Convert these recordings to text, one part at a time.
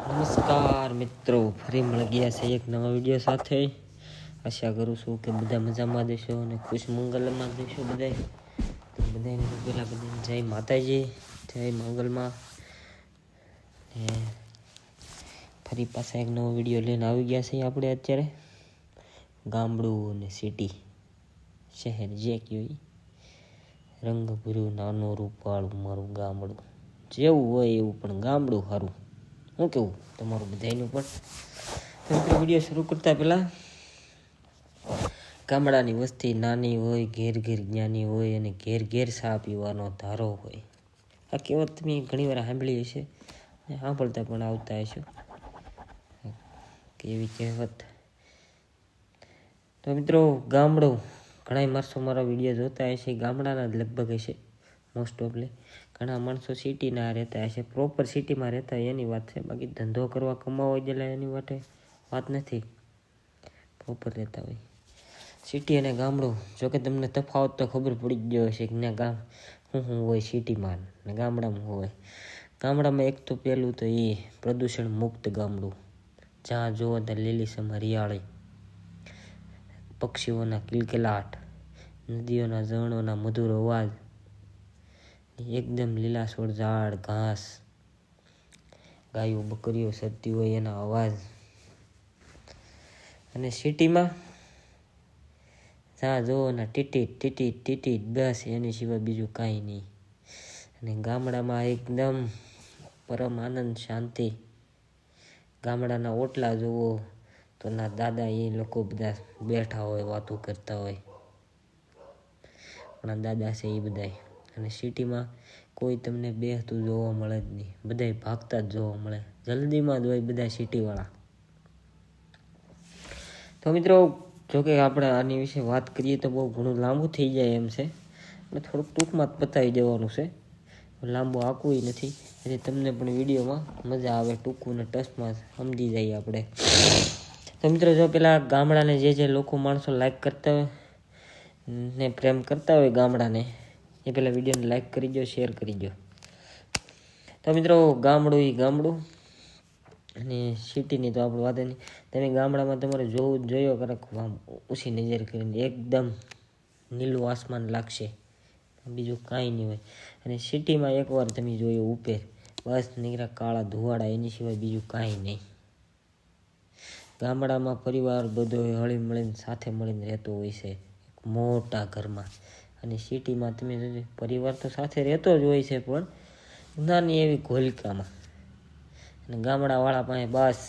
નમસ્કાર મિત્રો, ફરી મળી ગયા છે એક નવા વિડીયો સાથે. આશા કરું છું કે બધા મજામાં દેશો અને ખુશ મંગલમાં દેશો બધા. તો બધાને પહેલાં બધાને જય માતાજી, જય મંગલમાં. ફરી પાછા એક નવો વિડીયો લઈને આવી ગયા છે આપણે અત્યારે. ગામડું અને સિટી, શહેર જે કહેવાય, રંગભર્યું નાનું રૂપાળું મારું ગામડું. જેવું હોય એવું પણ ગામડું સારું. શું કેવું તમારું બધાનું પણ? તો વિડીયો શરૂ કરતા પહેલાં, ગામડાની વસ્તી નાની હોય, ઘેર ઘેર જ્ઞાની હોય અને ઘેર ઘેર ચા પીવાનો ધારો હોય. આ કહેવત તમે ઘણી વાર સાંભળી હશે, સાંભળતા પણ આવતા હશો કેવી કહેવત. તો મિત્રો, ગામડું, ઘણા માણસો મારા વિડીયો જોતા હશે, ગામડાના જ લગભગ હશે મોસ્ટ ઓફલી. ઘણા માણસો સિટીના રહેતા હશે, પ્રોપર સિટીમાં રહેતા હોય એની વાત છે. બાકી ધંધો કરવા કમાવા ગયેલા એની વાત નથી. પ્રોપર રહેતા હોય સિટી અને ગામડું. જોકે તમને તફાવત તો ખબર પડી જ ગયો હશે કે ના ગામ શું હોય સિટીમાં ને ગામડામાં હોય. ગામડામાં એક તો પહેલું તો એ પ્રદૂષણ મુક્ત ગામડું, જ્યાં જોવો ત્યાં લીલીછમ હરિયાળી, પક્ષીઓના કિલકિલાટ, નદીઓના ઝરણોના મધુર અવાજ, એકદમ લીલાછોડ ઝાડ ઘાસ, ગાયો બકરીઓ ચરતી હોય એના અવાજ. અને સિટીમાં જ્યાં જોવો ને ટીટીટ બસ, એની સિવાય બીજું કાંઈ નહીં. અને ગામડામાં એકદમ પરમ આનંદ શાંતિ. ગામડાના ઓટલા જોવો તો ના દાદા એ લોકો બધા બેઠા હોય, વાતો કરતા હોય, પણ દાદા છે એ બધા. અને સિટીમાં કોઈ તમને બેહતું જોવા મળે જ નહીં, બધા ભાગતા જ જોવા મળે, જલ્દીમાં જ હોય બધા સિટીવાળા. તો મિત્રો, જોકે આપણે આની વિશે વાત કરીએ તો બહુ ઘણું લાંબુ થઈ જાય એમ છે, એટલે થોડુંક ટૂંકમાં જ પતાવી દેવાનું છે. લાંબુ આખું નથી, એટલે તમને પણ વિડીયોમાં મજા આવે, ટૂંકું ને ટચમાં સમજી જાય આપણે. તો મિત્રો, જો પેલા ગામડાને જે લોકો માણસો લાઈક કરતા હોય ને પ્રેમ કરતા હોય ગામડાને, એ પેલા વિડીયોને લાઈક કરી દો, શેર કરી દો. તો મિત્રો, ગામડું એ ગામડું અને સિટીની તો આપણે વાત નહીં. તમે ગામડામાં તમારે જોવું જ જોયો કરે, આમ ઊંચી નજર કરીને એકદમ નીલું આસમાન લાગશે, બીજું કાંઈ નહીં હોય. અને સિટીમાં એકવાર તમે જોયો ઉપર, બસ નીકળ્યા કાળા ધુવાડા, એની સિવાય બીજું કાંઈ નહીં. ગામડામાં પરિવાર બધો હળી મળીને સાથે મળીને રહેતો હોય છે મોટા ઘરમાં. અને સિટીમાં તમે જોજો, પરિવાર તો સાથે રહેતો જ હોય છે પણ નાની એવી ઘોલિકામાં. અને ગામડાવાળા પાસે બસ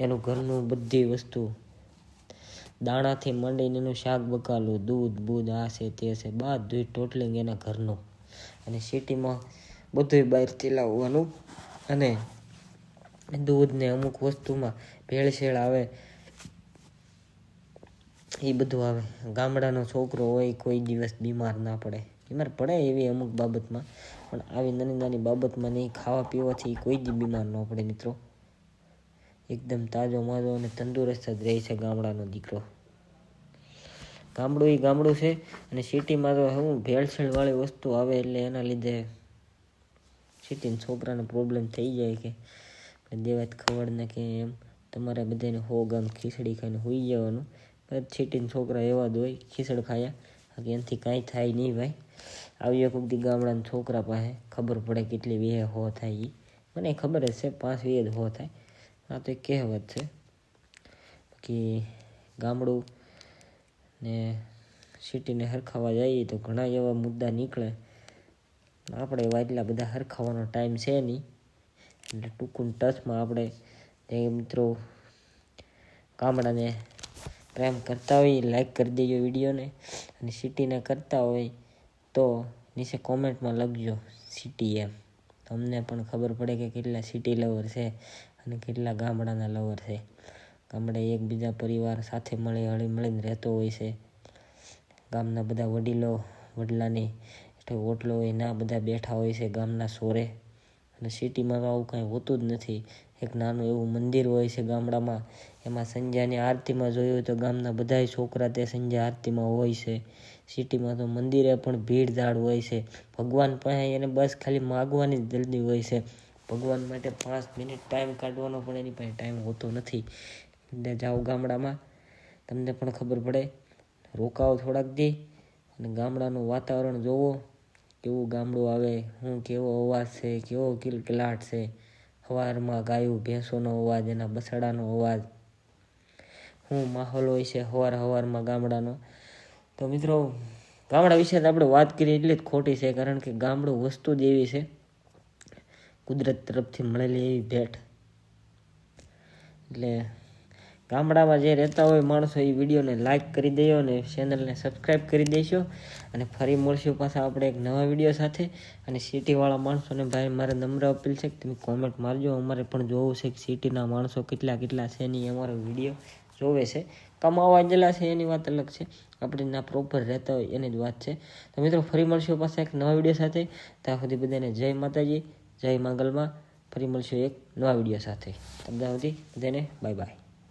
એનું ઘરનું બધી વસ્તુ, દાણાથી માંડીને એનું શાક બકાલું, દૂધ આ છે તે છે, બધું ટોટલિંગ એના ઘરનું. અને સિટીમાં બધું બહારથી લાવવાનું, અને દૂધ ને અમુક વસ્તુમાં ભેળસેળ આવે, એ બધું આવે. ગામડાનો છોકરો હોય કોઈ દિવસ બીમાર ના પડે, બીમાર પડે એવી અમુક બાબતમાં, પણ આવી નાની બાબતમાં નહીં. ખાવા પીવાથી કોઈ દી બીમાર ન પડે મિત્રો. એકદમ તાજો માજો અને તંદુરસ્ત જ રહે છે ગામડાનો દીકરો. ગામડું એ ગામડું છે. અને સિટીમાં તો શું ભેળસેળવાળી વસ્તુ આવે, એટલે એના લીધે સિટીના છોકરાને પ્રોબ્લેમ થઈ જાય કે દેવાત ખવડ ને કે એમ. તમારે બધાને 100 ગામ ખીચડી ખાઈને હોઈ જવાનું. સિટીના છોકરા એવા જ હોય, ખીચડ ખાયા કે એનાથી કાંઈ થાય નહીં ભાઈ. આવી એક વખતે ગામડાના છોકરા પાસે ખબર પડે કેટલી 20 થાય. એ મને ખબર જ છે, 5-20 થાય. આ તો એક કહેવત છે. બાકી ગામડું ને સિટીને હરખાવા જઈએ તો ઘણા એવા મુદ્દા નીકળે. આપણે એવા એટલા બધા હરખાવાનો ટાઈમ છે નહીં, એટલે ટૂંકું ટચમાં આપણે જે મિત્રો ગામડાને પ્રેમ કરતા હોય લાઈક કરી દેજો વિડીયોને, અને સિટીને કરતા હોય તો નીચે કોમેન્ટમાં લખજો સિટી એમ. તમને પણ ખબર પડે કે કેટલા સિટી લવર છે અને કેટલા ગામડાના લવર છે. ગામડે એકબીજા પરિવાર સાથે હળી મળીને રહેતો હોય છે. ગામના બધા વડલાની ઓટલો હોય ના બધા બેઠા હોય છે ગામના સોરે. અને સિટીમાં તો આવું કાંઈ હોતું જ નથી. એક નાનું એવું મંદિર હોય છે ગામડામાં, એમાં સંધ્યાની આરતીમાં જોયું તો ગામના બધાય છોકરા તે સંધ્યા આરતીમાં હોય છે. સિટીમાં તો મંદિરે પણ ભીડભાડ હોય છે. ભગવાન પાસે એને બસ ખાલી માગવાની જ જલ્દી હોય છે, ભગવાન માટે 5 મિનિટ ટાઈમ કાઢવાનો પણ એની પાસે ટાઈમ હોતો નથી. એટલે જાઓ ગામડામાં, તમને પણ ખબર પડે, રોકાવો થોડાક દી અને ગામડાનું વાતાવરણ જોવો, કેવું ગામડું આવે, હું કેવો અવાજ છે, કેવો કિલકિલાટ છે, સવારમાં ગાયું ભેંસોનો અવાજ, એના બસડાનો અવાજ, શું માહોલ હોય છે સવારમાં ગામડાનો. તો મિત્રો ગામડા વિશે આપણે વાત કરીએ એટલે જ ખોટી છે, કારણ કે ગામડું વસ્તુ જ એવી છે, કુદરત તરફથી મળેલી એવી ભેટ. એટલે ગામડામાં જે રહેતા હોય માણસો એ વિડીયોને લાઇક કરી દેજો અને ચેનલને સબસ્ક્રાઈબ કરી દેશો. અને ફરી મળશું પાછા આપણે એક નવા વિડીયો સાથે. અને સિટીવાળા માણસોને ભાઈ મારે નમ્ર અપીલ છે કે તમે કોમેન્ટ મારજો, અમારે પણ જોવું છે કે સિટીના માણસો કેટલા છે નહીં અમારો વિડીયો જોવે છે. કમાવા ગયેલા છે એની વાત અલગ છે, આપણે ના પ્રોપર રહેતા હોય એની જ વાત છે. તો મિત્રો ફરી મળશું પાછા એક નવા વિડીયો સાથે. ત્યાં સુધી બધાને જય માતાજી, જય માંગલમાં. ફરી મળશું એક નવા વિડીયો સાથે. ત્યાં સુધી બધાને બાય બાય.